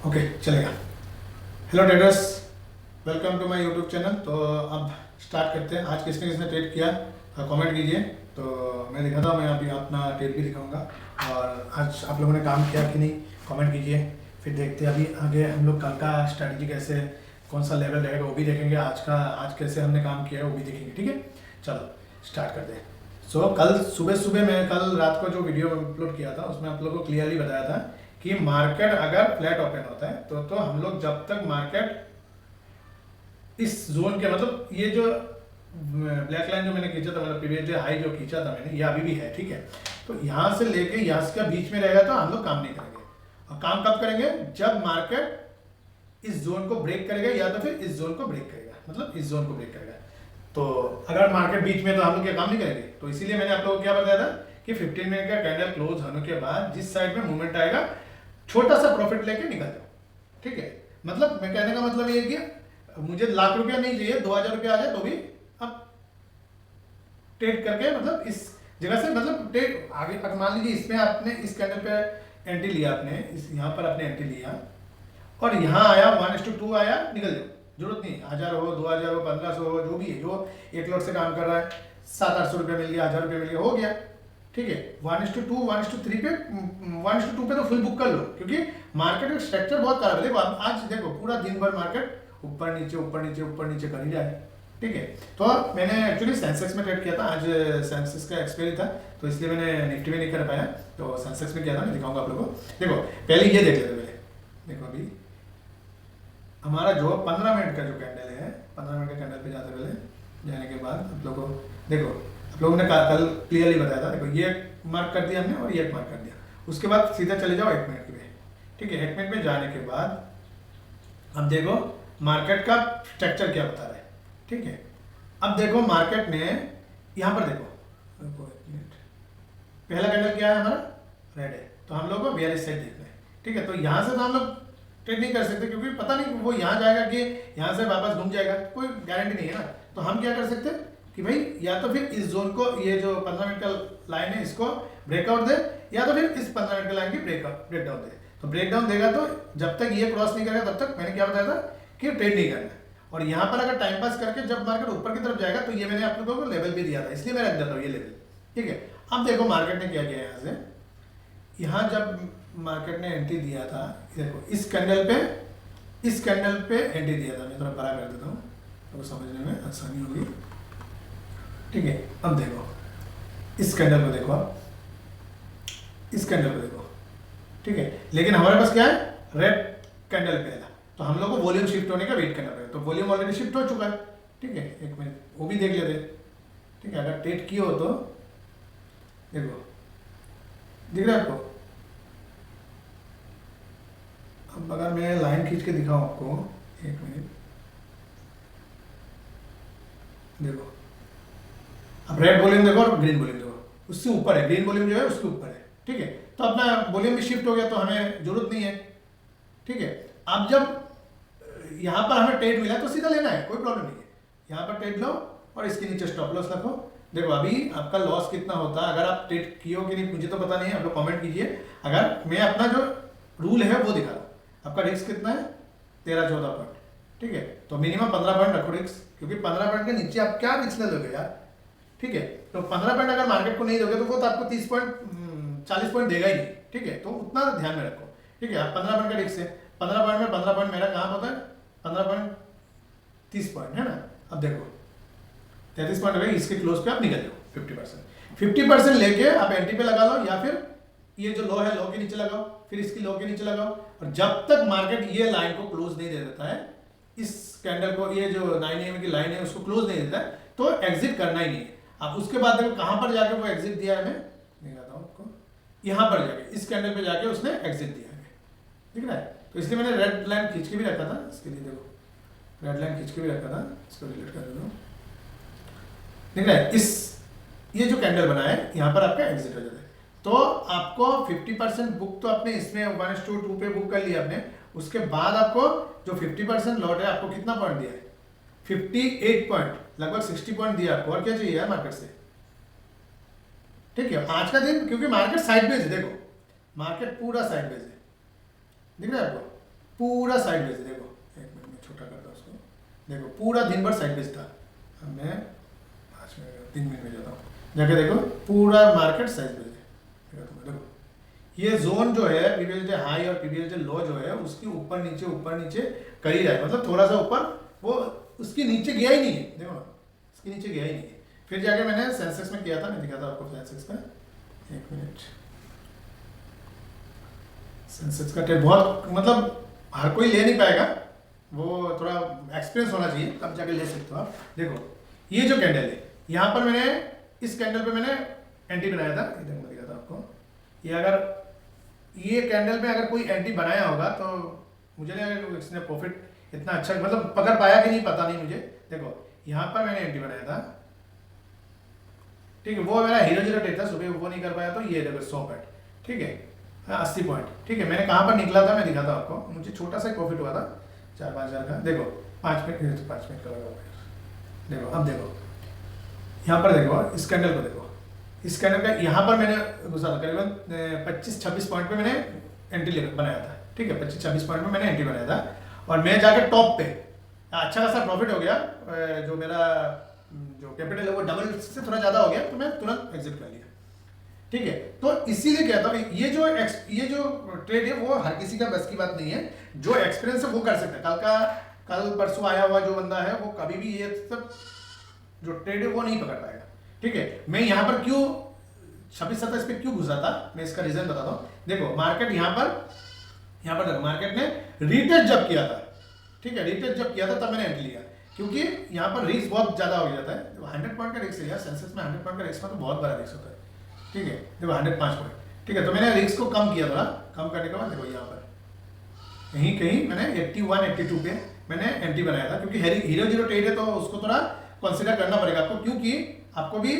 Okay चलेगा। Hello traders, welcome to my YouTube channel. तो अब स्टार्ट करते हैं। आज किसने किसने ट्रेड किया कमेंट कीजिए, तो मैं दिखाता हूँ। मैं अभी अपना ट्रेड भी दिखाऊंगा और आज आप लोगों ने काम किया कि नहीं कमेंट कीजिए। फिर देखते हैं अभी आगे हम लोग कल का स्ट्रैटेजी कैसे, कौन सा लेवल रहेगा वो भी देखेंगे। आज कैसे हमने काम किया है वो भी देखेंगे। ठीक है, चलो स्टार्ट करते हैं। कल सुबह सुबह मैं कल रात को जो वीडियो अपलोड किया था उसमें आप लोगों को क्लियरली बताया था कि मार्केट अगर फ्लैट ओपन होता है तो हम लोग जब तक मार्केट इस जोन के, मतलब ये जो ब्लैक लाइन जो मैंने खींचा था, मतलब प्रीवियस जो हाई जो खींचा था मैंने, ये अभी भी है। ठीक है, तो यहाँ से लेके यहाँ से बीच में रहेगा तो हम लोग काम नहीं करेंगे। और काम कब करेंगे? जब मार्केट इस जोन को ब्रेक करेगा या तो फिर इस जोन को ब्रेक करेगा, मतलब इस जोन को ब्रेक करेगा। तो अगर मार्केट बीच में तो हम लोग क्या काम नहीं करेंगे। तो इसीलिए मैंने आप लोगों को क्या बताया था कि 15 मिनट का कैंडल क्लोज होने के बाद जिस साइड में मूवमेंट आएगा छोटा सा प्रॉफिट लेके निकल जाओ। ठीक है, मतलब मैं कहने का मतलब ये है कि मुझे लाख रुपया नहीं चाहिए, 2000 रुपया आ जाए तो भी अब ट्रेड करके, मतलब इस जगह से, मतलब ट्रेड आगे तक मान लीजिए इसमें आपने इस कैंडल पे एंट्री लिया, आपने इस यहाँ पर आपने एंट्री लिया और यहाँ आया 1:2 आया, निकल जाओ। जरूरत नहीं 1000 हो, 2000 हो, 1500 हो, जो भी है, जो एक लॉट से काम कर रहा है, 700-800 रुपये मिल गया, 1000 रुपये मिल गया, हो गया। ठीक है, 1:2 1:3 पे 1:2 पे तो फुल बुक कर लो, क्योंकि मार्केट का स्ट्रक्चर बहुत खराब है। देखो आज देखो पूरा दिन भर मार्केट ऊपर नीचे ऊपर नीचे ऊपर नीचे कर ही रहा है। ठीक है, तो मैंने एक्चुअली सेंसेक्स में ट्रेड किया था। आज सेंसेक्स का एक्सपायरी था तो इसलिए मैंने निफ्टी में नहीं कर पाया, तो सेंसेक्स में किया था। मैं दिखाऊंगा आप लोगों को। देखो पहले ये देख लेते पहले। देखो अभी हमारा जो 15 मिनट का जो कैंडल है, 15 मिनट के कैंडल पे जाते पहले जाने के बाद आप लोगों को देखो, आप लोगों ने कल क्लियरली बताया था। देखो ये मार्क कर दिया हमने और ये मार्क कर दिया, उसके बाद सीधा चले जाओ 1 मिनट पे। ठीक है, 1 मिनट में जाने के बाद अब देखो मार्केट का स्ट्रक्चर क्या बता रहा है। ठीक है, अब देखो मार्केट ने यहाँ पर देखो 1 मिनट, पहला कैंडल क्या है हमारा, रेड है, तो हम लोग को बेयरिश साइड देखना है। ठीक है, तो यहाँ से तो हम लोग ट्रेड नहीं कर सकते क्योंकि पता नहीं वो यहाँ जाएगा कि यहाँ से वापस घूम जाएगा, कोई गारंटी नहीं है ना। तो हम क्या कर सकते हैं कि भाई या तो फिर इस जोन को, ये जो 15 मिनट का लाइन है, इसको ब्रेकआउट दे, या तो फिर इस 15 मिनट की लाइन की ब्रेकडाउन दे। तो ब्रेकडाउन देगा तो जब तक ये क्रॉस नहीं करेगा तब तक मैंने क्या बताया था कि ट्रेड नहीं करना है। और यहाँ पर अगर टाइम पास करके जब मार्केट ऊपर की तरफ जाएगा तो ये मैंने आप लोगों को लेवल भी दिया था, इसलिए मैं रख देता हूँ ये लेवल। ठीक है, अब देखो मार्केट ने क्या किया यहाँ से, यहाँ जब मार्केट ने एंट्री दिया था, देखो इस कैंडल पे एंट्री दिया था। मैं थोड़ा बड़ा कर देता हूँ तो समझने में आसानी होगी। ठीक है, अब देखो इस कैंडल को देखो, आप इस कैंडल को देखो। ठीक है, लेकिन हमारे पास क्या है, रेड कैंडल पहला, तो हम लोग को वॉल्यूम शिफ्ट होने का वेट करना पड़ेगा। तो वॉल्यूम ऑलरेडी शिफ्ट हो चुका है। ठीक है, 1 मिनट वो भी देख लेते। ठीक है, अगर ट्रेड की हो तो देखो, दिख रहा है आपको? अब अगर मैं लाइन खींच के दिखाऊं आपको, 1 मिनट देखो, अब रेड वॉल्यूम देखो और ग्रीन वॉल्यूम देखो, उससे ऊपर है, ग्रीन वॉल्यूम जो है उसके ऊपर है। ठीक है, तो अपना वॉल्यूम भी शिफ्ट हो गया तो हमें जरूरत नहीं है। ठीक है, अब जब यहाँ पर हमें ट्रेड मिला तो सीधा लेना है, कोई प्रॉब्लम नहीं है। यहाँ पर ट्रेड लो और इसके नीचे स्टॉप लॉस रखो। देखो अभी आपका लॉस कितना होता है, अगर आप ट्रेड किए हो कि नहीं मुझे तो पता नहीं है, आप लोग कमेंट कीजिए। अगर मैं अपना जो रूल है वो दिखा रहा हूँ, आपका रिस्क कितना है, 13-14 पॉइंट। ठीक है, तो मिनिमम 15 पॉइंट रखो रिस्क, क्योंकि 15 पॉइंट के नीचे आप क्या रिस्क ले लोगे यार। ठीक है, तो 15 पॉइंट अगर मार्केट को नहीं दोगे तो वो तो आपको 30 पॉइंट 40 पॉइंट देगा ही नहीं। ठीक है, तो उतना ध्यान में रखो। ठीक है, आप 15 पॉइंट का रिस्क है, 15 पॉइंट में 15 पॉइंट मेरा कहाँ होता है, 15 पॉइंट 30 पॉइंट है ना। अब देखो 33 पॉइंट हो गए, इसके क्लोज पे आप निकल जाओ 50% लेके आप एंट्री पे लगा लो, या फिर ये जो लो है लो के नीचे लगाओ, फिर इसकी लो के नीचे लगाओ। और जब तक मार्केट ये लाइन को क्लोज नहीं दे देता है, इस कैंडल को, ये जो 9 AM की लाइन है उसको क्लोज नहीं देता है, तो एग्जिट करना ही नहीं है। अब उसके बाद देखो कहां पर जाके वो एग्जिट दिया है, मैं दिखाता हूं आपको। यहां पर जाके इस कैंडल पे जाके उसने एग्जिट दिया है, दिख रहा है। तो इसलिए मैंने रेड लाइन खींच के भी रखा था, इसके लिए देखो रेड लाइन खींच के भी रखा था, इसको डिलीट कर देता हूं। दिख रहा है, इस ये जो कैंडल बना है यहाँ पर आपका एग्जिट हो जाता है। तो आपको 50% बुक तो आपने इसमें 1:2 पे बुक कर लिया आपने, उसके बाद आपको जो 50% लॉट है आपको कितना पॉइंट दिया है, 58 पॉइंट, लगभग 60 पॉइंट दिया आपको। और क्या चाहिए यार मार्केट से। ठीक है, आज का दिन क्योंकि मार्केट साइडवेज है, देखो मार्केट पूरा साइडवेज है, दिख रहा है आपको। पूरा साइड बेच, देखो 1 मिनट में छोटा करता हूँ उसको, देखो पूरा दिन भर साइड बेच था। अब मैं 5 मिनट 3 मिनट में जाता हूँ, जाके देखो पूरा मार्केट साइड बेच देखो तुम्हें, देखो ये जोन जो है पीवीएसडी हाई और पीवीएसडी लो जो है उसकी ऊपर नीचे कर ही रहा है, मतलब थोड़ा सा ऊपर, वो उसके नीचे गया ही नहीं है, देखो उसके नीचे गया ही नहीं है। फिर जाके मैंने सेंसेक्स में किया था, मैं दिखाता आपको सेंसेक्स का, 1 मिनट। सेंसेक्स का ट्रेड बहुत, मतलब हर कोई ले नहीं पाएगा, वो थोड़ा एक्सपीरियंस होना चाहिए तब जाके ले सकते हो आप। देखो ये जो कैंडल है, यहाँ पर मैंने इस कैंडल पे मैंने एंटी बनाया था, इधर मैं दिखाता आपको। ये अगर ये कैंडल पे अगर कोई एंटी बनाया होगा तो मुझे नहीं लगा इसने प्रॉफिट इतना अच्छा मतलब पकड़ पाया कि नहीं, पता नहीं मुझे। देखो यहाँ पर मैंने एंटी बनाया था, ठीक है, वो मेरा हीरो जीरो ट्रेड था, सुबह वो नहीं कर पाया, तो ये देखो 100 पॉइंट, ठीक है, 80 पॉइंट, ठीक है। मैंने कहाँ पर निकला था मैं दिखाता आपको, मुझे छोटा सा प्रॉफिट हुआ था 4-5 हज़ार का। देखो 5 मिनट का लगा, देखो अब देखो यहाँ पर देखो इस कैंडल को, देखो इस कैंडल का यहाँ पर मैंने घुसा था करीबन 25-26 पॉइंट पे मैंने एंट्री बनाया था, ठीक है, 25-26 पॉइंट में मैंने एंट्री बनाया था, और मैं जाकर टॉप पे अच्छा खासा प्रॉफिट हो गया, जो मेरा जो कैपिटल है वो डबल से थोड़ा ज़्यादा हो गया, तो मैं तुरंत एग्जिट कर लिया, ठीक है। तो इसीलिए कहता हूँ ये जो ट्रेड है वो हर किसी का बस की बात नहीं है, जो एक्सपीरियंस है वो कर सकता है। कल परसों आया हुआ जो बंदा है वो कभी भी ये सब जो ट्रेड है वो नहीं पकड़ पाएगा, ठीक है। मैं यहाँ पर क्यों 26-27 पे क्यों घुसा था, मैं इसका रीजन बताता हूँ। देखो मार्केट यहाँ पर देखो मार्केट ने रिटेस्ट जब किया था, ठीक है, रिटेस्ट जब किया था तब मैंने एंट्री लिया, क्योंकि यहाँ पर रिस्क बहुत ज्यादा हो जाता है। 100 पॉइंट का रिस्क है यार, सेंसेक्स में 100 पॉइंट का रिस्क में तो बहुत बड़ा रिस्क होता है, ठीक है। देखो 105 पॉइंट, ठीक है, तो मैंने रिस्क को कम किया, थोड़ा कम करने के बाद देखो यहाँ पर यहीं कहीं मैंने 81-82 पे मैंने एंट्री बनाया था, क्योंकि हीरो जीरो ट्रेड है तो उसको थोड़ा कंसिडर करना पड़ेगा आपको, क्योंकि आपको भी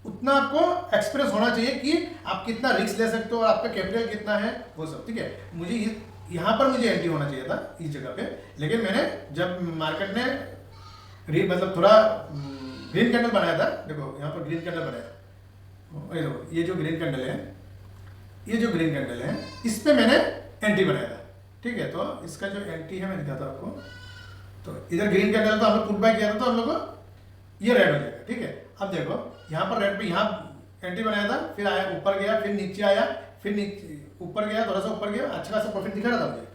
उतना आपको एक्सपीरियंस होना चाहिए कि आप कितना रिस्क ले सकते हो और आपका कैपिटल कितना है वो सब, ठीक है। मुझे यहाँ पर मुझे एंट्री होना चाहिए था इस जगह पे, लेकिन मैंने जब मार्केट ने मतलब थोड़ा ग्रीन कैंडल बनाया था, देखो यहाँ पर ग्रीन कैंडल बनाया, देखो ये जो ग्रीन कैंडल है इस पे मैंने एंट्री बनाया था, ठीक है। तो इसका जो एंट्री है मैं दिखाता हूँ आपको, तो इधर ग्रीन कैंडल तो हम लोग पुट बाय किया था, तो हम लोग को ये रेड हो जाएगा, ठीक है। अब देखो यहाँ पर रेड पे यहाँ एंट्री बनाया था, फिर आया ऊपर गया, फिर नीचे आया, फिर नीचे ऊपर गया, थोड़ा सा ऊपर गया, अच्छा खासा प्रॉफिट दिखा रहा था मुझे,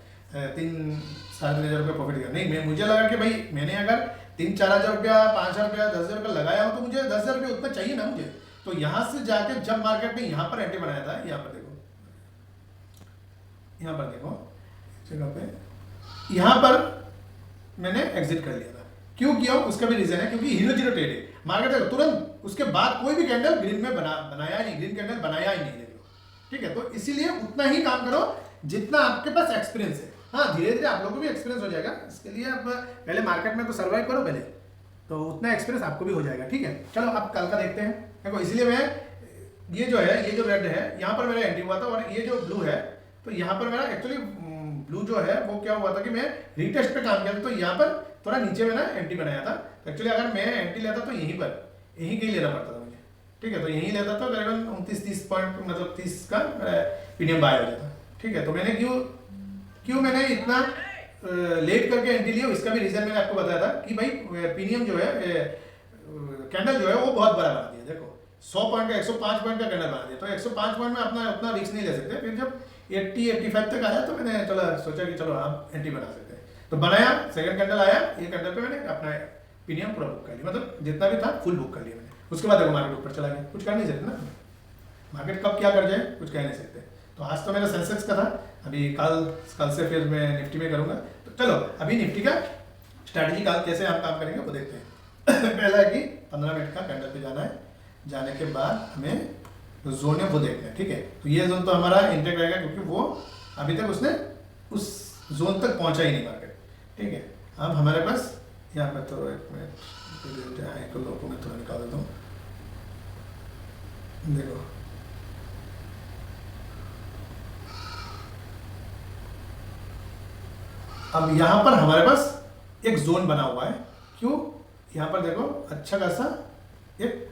3-3.5 हज़ार रुपये प्रॉफिट दिखा। नहीं, मुझे लगा कि भाई मैंने अगर 3-4 हज़ार रुपया, 5 हज़ार रुपया, 10 हज़ार रुपया लगाया हो तो मुझे 10 हज़ार रुपये उतना चाहिए ना मुझे। तो यहाँ से जाके जब मार्केट में यहाँ पर एंट्री बनाया था, यहाँ पर देखो जगह पे यहाँ पर मैंने एग्जिट कर लिया था। क्यों किया उसका भी रीजन है, क्योंकि हीरो जीरो ट्रेड है, मार्केट तुरंत उसके बाद कोई भी कैंडल ग्रीन में बनाया नहीं, ग्रीन कैंडल बनाया ही नहीं, ठीक है। तो इसीलिए उतना ही काम करो जितना आपके पास एक्सपीरियंस है। हाँ, धीरे धीरे आप लोगों को भी एक्सपीरियंस हो जाएगा, इसके लिए आप पहले मार्केट में तो सर्वाइव करो पहले, तो उतना एक्सपीरियंस आपको भी हो जाएगा, ठीक है। चलो अब कल का देखते हैं। देखो इसलिए मैं ये जो रेड है यहाँ पर मेरा एंट्री हुआ था, और ये जो ब्लू है तो यहाँ पर मेरा एक्चुअली ब्लू जो है वो क्या हुआ था कि मैं रीटेस्ट पे काम किया था, तो यहाँ पर थोड़ा नीचे मैंने एंट्री बनाया था। एक्चुअली अगर मैं एंट्री लेता तो यहीं कहीं लेना पड़ता था मुझे, ठीक है। तो यहीं लेता तो करीबन 29-30 पॉइंट, मतलब 30 का पीनियम बाय हो जाता, ठीक है। तो मैंने क्यों मैंने इतना लेट करके एंट्री लिया, इसका भी रीजन मैंने आपको बताया था कि भाई पीनियम जो है कैंडल जो है वो बहुत बड़ा बना दिया। देखो 100 पॉइंट का 105 पॉइंट का कैंडल बना दिया, तो 105 पॉइंट में अपना उतना रिस्क नहीं ले सकते। फिर जब 80-85 तक आया तो मैंने सोचा कि चलो आप एंट्री बना सकते हैं, तो बनाया। सेकंड कैंडल आया, ये कैंडल पे मैंने अपना प्रीमियम पूरा बुक कर लिया, मतलब जितना भी था फुल बुक कर लिया मैंने। उसके बाद देखो मार्केट ऊपर चला गया, कुछ कर नहीं सकते ना, मार्केट कब क्या कर जाए कुछ कह नहीं सकते। तो आज तो मेरा सेंसेक्स का था, अभी कल से फिर मैं निफ्टी में करूँगा। तो चलो अभी निफ्टी का स्ट्रैटेजी कल कैसे हम काम करेंगे वो देखते हैं। पहला है कि 15 मिनट का कैंडल पे जाना है, जाने के बाद हमें जो जोन है वो देखना है, ठीक है। तो ये जोन तो हमारा इंटेक रहेगा, क्योंकि वो अभी तक उसने उस जोन तक पहुंचा ही नहीं मार्केट, ठीक है। अब हमारे पास यहाँ पर तो एक मिनट हाई को लो को मैं थोड़ा निकाल देता हूँ। देखो अब यहाँ पर हमारे पास एक जोन बना हुआ है, क्यों यहाँ पर देखो अच्छा खासा एक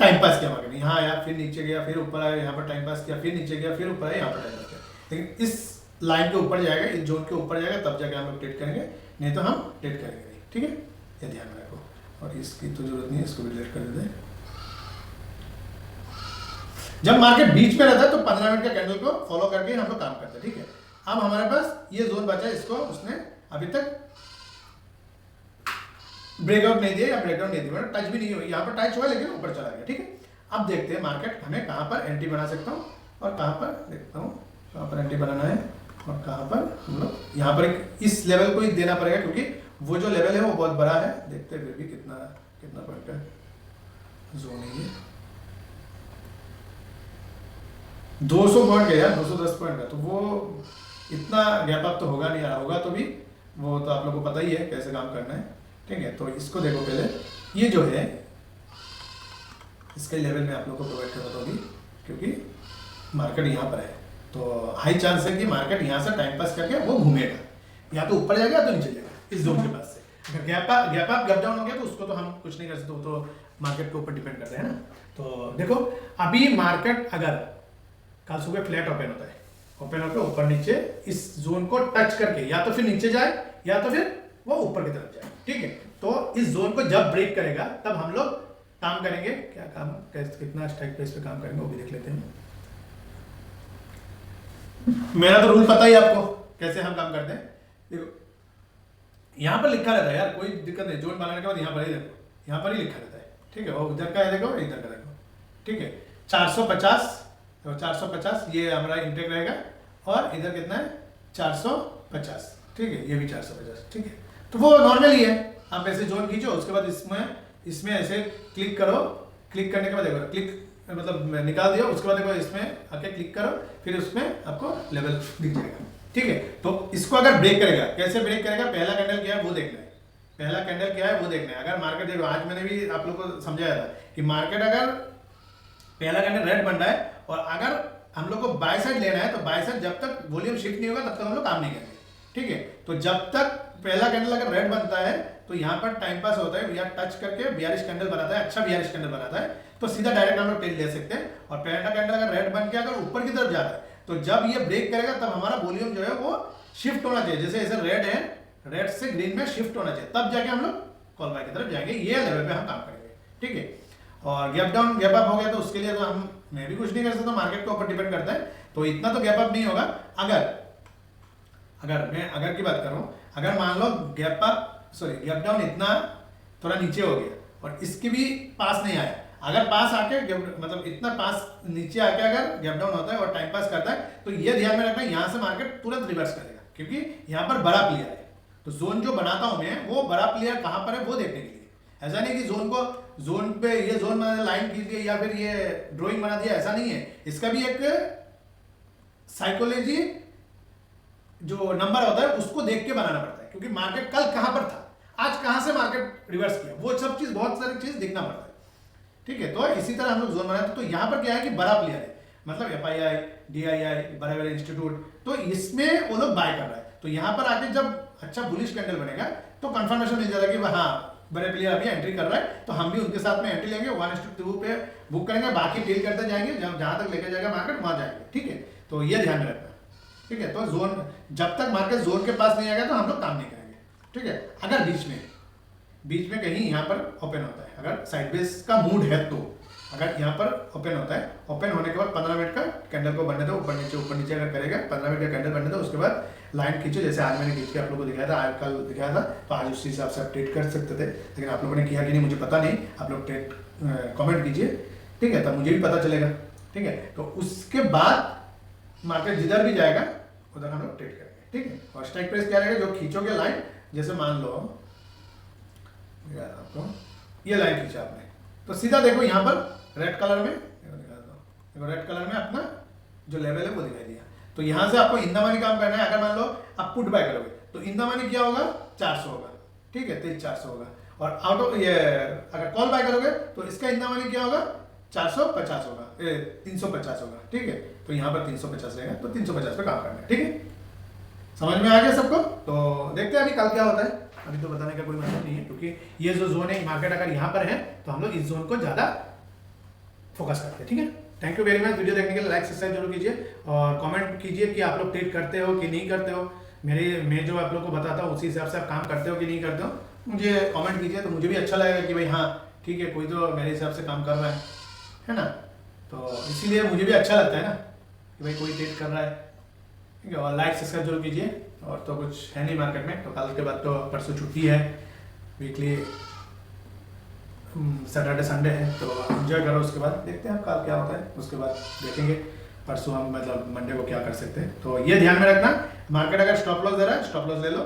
टाइम पास किया मार्केट, यहाँ आया फिर नीचे गया फिर ऊपर आया, यहाँ पर टाइम पास किया फिर नीचे गया फिर ऊपर आया, यहाँ पर टाइम पास किया। लेकिन लाइन के ऊपर जाएगा, इस जोन के ऊपर जाएगा, तब जाके हम लोग ट्रेड करेंगे, नहीं तो हम ट्रेड करेंगे नहीं। ठीक है, ये ध्यान में रखो। और इसकी तो जरूरत नहीं है, इसको भी डिलीट कर देते हैं। जब मार्केट बीच में रहता है तो 15 मिनट के कैंडल को फॉलो करके हम लोग काम करते हैं। ठीक है, अब हमारे पास ये जोन बचा है, इसको उसने अभी तक ब्रेकआउट नहीं दिया या ब्रेकडाउन नहीं दिया, टच भी नहीं हुई, यहाँ पर टच हुआ लेकिन ऊपर चला गया। ठीक है, अब देखते हैं मार्केट हमें कहाँ पर एंट्री बना सकता हूँ और कहाँ पर देखता हूँ कहाँ पर एंट्री बनाना है और कहाँ पर हम लोग यहाँ पर इस लेवल को ही देना पड़ेगा, क्योंकि वो जो लेवल है वो बहुत बड़ा है। देखते हैं फिर भी कितना कितना पॉइंट का जोन है ये, 200 पॉइंट का यार, 210 पॉइंट का, तो वो इतना गैप अप तो होगा नहीं यार, होगा तो भी वो तो आप लोग को पता ही है कैसे काम करना है। ठीक है, तो इसको देखो पहले, ये जो है इसके लेवल में आप लोग को प्रोवाइड करना होगी, क्योंकि मार्केट यहाँ पर है तो हाई चांस है कि मार्केट यहाँ से टाइम पास करके वो घूमेगा, या तो ऊपर जाएगा या तो नीचे जाएगा इस जोन के पास से। अगर गैप अप गैप डाउन हो गया तो उसको तो हम कुछ नहीं कर सकते, तो मार्केट के ऊपर डिपेंड करते हैं ना। तो देखो अभी मार्केट अगर कल सुबह फ्लैट ओपन होता है, ओपन होकर ऊपर नीचे इस जोन को टच करके या तो फिर नीचे जाए या तो फिर वो ऊपर की तरफ जाए। ठीक है, तो इस जोन को जब ब्रेक करेगा तब हम लोग काम करेंगे। क्या काम, कितना स्ट्राइक प्राइस पे काम करेंगे वो भी देख लेते हैं। मेरा तो रूल पता ही आपको कैसे हम काम करते हैं। देखो यहाँ पर लिखा रहता है यार, कोई दिक्कत नहीं, जोन बनाने के बाद यहाँ पर ही देखो, यहाँ पर ही लिखा रहता है। ठीक है, वो उधर का है देखो, इधर का देखो। ठीक है, 450 तो 450 ये हमारा इंटेक रहेगा, और इधर कितना है 450। ठीक है, ये भी 450। ठीक है, तो वो नॉर्मल ही है। आप ऐसे जोन खींचो, उसके बाद इसमें ऐसे क्लिक करो, क्लिक करने के बाद देखो क्लिक मतलब निकाल दिया, उसके बाद देखो इसमें आके क्लिक करो, फिर उसमें आपको लेवल दिख जाएगा। ठीक है, तो इसको अगर ब्रेक करेगा, कैसे ब्रेक करेगा, पहला कैंडल क्या है वो देखना है, पहला कैंडल क्या है वो देखना है। अगर मार्केट देखो, आज मैंने भी आप लोग को समझाया था कि मार्केट अगर पहला कैंडल रेड बन रहा है और अगर हम लोग को बाय साइड लेना है, तो बाय साइड जब तक वॉल्यूम शिफ्ट नहीं होगा तब तक हम लोग काम नहीं करेंगे। ठीक है, तो जब तक पहला कैंडल अगर रेड बनता है तो यहाँ पर टाइम पास होता है, या टच करके बियरिश कैंडल बनाता है, अच्छा बियरिश कैंडल बनाता है, तो सीधा डायरेक्ट हम लोग ट्रेड ले सकते हैं। और पहला कैंडल अगर रेड बन के अगर ऊपर की तरफ जाता है तो जब ये ब्रेक करेगा तब हमारा वॉल्यूम जो है वो शिफ्ट होना चाहिए, जैसे ऐसे रेड है, रेड से ग्रीन में शिफ्ट होना चाहिए, तब जाके हम लोग कॉल बाय की तरफ जाएंगे, ये लेवल पे हम काम करेंगे। ठीक है, और गैप डाउन गैप अप हो गया तो उसके लिए तो मैं भी कुछ नहीं कर सकता, मार्केट के ऊपर डिपेंड करता है, तो इतना तो गैप अप नहीं होगा। अगर की बात करूं, अगर मान लो गैप डाउन इतना थोड़ा नीचे हो गया और इसके भी पास नहीं आया, अगर पास आके मतलब इतना पास नीचे आके अगर गैप डाउन होता है और टाइम पास करता है, तो ये ध्यान में रखना, यहाँ से मार्केट तुरंत रिवर्स करेगा, क्योंकि यहाँ पर बड़ा प्लेयर है। तो जोन जो बनाता हूं मैं, वो बड़ा प्लेयर कहाँ पर है वो देखने के लिए, ऐसा नहीं कि जोन पे ये जोन मैंने लाइन खींच दी या फिर ये ड्राइंग बना दिया, ऐसा नहीं है। इसका भी एक साइकोलॉजी जो नंबर होता है उसको देख के बनाना पड़ता है, क्योंकि मार्केट कल कहां पर था, आज कहां से मार्केट रिवर्स किया, वो सब चीज बहुत सारी चीज देखना पड़ता है। ठीक है, तो इसी तरह हम लोग जोन बनाते हैं। तो यहाँ पर क्या है कि बड़ा प्लेयर है, मतलब FII, DII, बड़े बड़े इंस्टीट्यूट, तो इसमें वो लोग बाय कर रहा है। तो यहाँ पर आके जब अच्छा बुलिश कैंडल बनेगा तो कंफर्मेशन मिल जाएगा कि हाँ बड़े प्लेयर अभी एंट्री कर रहा है, तो हम भी उनके साथ में एंट्री लेंगे, 1:2 पे बुक करेंगे, बाकी डील करते जाएंगे, जहां तक लेके जाएगा मार्केट वहां जाएंगे। ठीक है, तो ये ध्यान में रखना। ठीक है, तो जोन जब तक मार्केट जोन के पास नहीं आएगा तो हम लोग काम नहीं करेंगे। ठीक है, अगर बीच में कहीं यहाँ पर ओपन होता है, अगर साइडवेज का मूड है, तो अगर यहाँ पर ओपन होता है, ओपन होने के बाद 15 मिनट का कैंडल को बनने दो, ऊपर नीचे अगर करेगा, 15 मिनट का कैंडल बनने दो, उसके बाद लाइन खींचो, जैसे आज मैंने खींच के आप लोगों को दिखाया था, आज कल दिखाया था, तो आज उस हिसाब से आप ट्रेड कर सकते थे, लेकिन आप लोगों ने किया कि नहीं मुझे पता नहीं, आप लोग ट्रेड कमेंट कीजिए। ठीक है, तब मुझे भी पता चलेगा। ठीक है, तो उसके बाद मार्केट जिधर भी जाएगा उधर हम लोग ट्रेड करेंगे। ठीक है, और स्ट्राइक प्राइस क्या रहेगा, जो खींचोगे लाइन, जैसे मान लो यार आपको ये लाइन खींचा आपने, तो सीधा देखो यहाँ पर रेड कलर में, देखो रेड कलर में अपना जो लेवल है वो दिखाई दिया। तो यहाँ से आपको इन द मनी काम करना है। अगर मान लो आप पुट बाय करोगे तो इन द मनी क्या होगा, 400 होगा। ठीक है, 400 होगा। और आउट ऑफ ये अगर कॉल बाय करोगे तो इसका इन द मनी क्या होगा, 450 होगा, 350 होगा। ठीक है, तो यहाँ पर 350 रहेगा, तो 350 पे काम करना है। ठीक है, समझ में आ गया सबको। तो देखते हैं अभी कल क्या होता है, अभी तो बताने का कोई मतलब नहीं है, क्योंकि ये जो जोन है मार्केट अगर यहाँ पर है तो हम लोग इस जोन को ज्यादा फोकस करते हैं। ठीक है। Thank you very much. Video देखने के लिए लाइक सब्सक्राइब जरूर कीजिए और कमेंट कीजिए कि आप लोग ट्रेड करते हो कि नहीं करते हो। मैं जो आप लोग को बताता हूँ उसी हिसाब से आप काम करते हो कि नहीं करते हो, मुझे कमेंट कीजिए तो मुझे भी अच्छा लगेगा कि भाई हाँ ठीक है, कोई तो मेरे हिसाब से काम कर रहा है ना। तो इसीलिए मुझे भी अच्छा लगता है ना कि भाई कोई ट्रेड कर रहा है, ठीक है। और लाइक सब्सक्राइब जरूर कीजिए। और तो कुछ है नहीं मार्केट में, तो कल के बाद तो परसों छुट्टी है, वीकली सैटरडे संडे है, तो एंजॉय करो। उसके बाद देखते हैं कल क्या होता है, उसके बाद देखेंगे परसों हम मतलब मंडे को क्या कर सकते हैं। तो ये ध्यान में रखना, मार्केट अगर स्टॉप लॉस दे रहा है स्टॉप लॉस ले लो,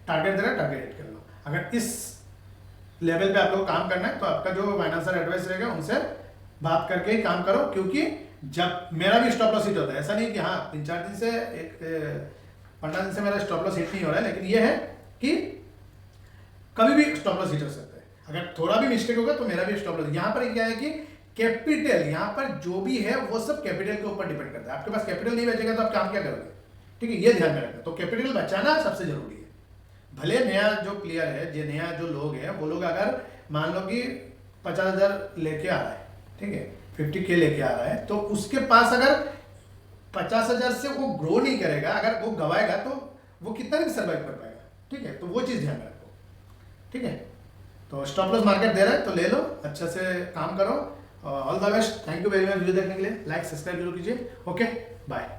टारगेट दे रहा है टारगेट हिट कर लो। अगर इस लेवल पे आप लोग काम करना है तो आपका जो फाइनेंशियल एडवाइस रहेगा उनसे बात करके ही काम करो, क्योंकि जब मेरा भी स्टॉप लॉस हिट होता है, ऐसा नहीं कि हाँ 3-4 दिन से 15 दिन से मेरा स्टॉप लॉस हिट नहीं हो रहा है, लेकिन ये है कि कभी भी स्टॉप लॉस हिट हो सकता है। अगर थोड़ा भी मिस्टेक होगा तो मेरा भी स्टॉप लॉस। यहाँ पर क्या है कि कैपिटल, यहाँ पर जो भी है वो सब कैपिटल के ऊपर डिपेंड करता है। आपके पास कैपिटल नहीं बचेगा तो आप काम क्या करोगे, ठीक है, ये ध्यान में रखना। तो कैपिटल बचाना सबसे जरूरी है। भले नया जो प्लेयर है, जो नया जो लोग हैं, वो लोग अगर मान लो कि 50,000 लेके आ रहा है, ठीक है, 50K लेके आ रहा है, तो उसके पास अगर 50,000 से वो ग्रो नहीं करेगा, अगर वो गवाएगा तो वो कितना दिन सर्वाइव कर पाएगा, ठीक है। तो वो चीज़ ध्यान में रखो, ठीक है। तो स्टॉप लॉस मार्केट दे रहा है तो ले लो, अच्छे से काम करो। All the best, thank you very much video देखने के लिए। लाइक सब्सक्राइब जरूर कीजिए। Okay, bye.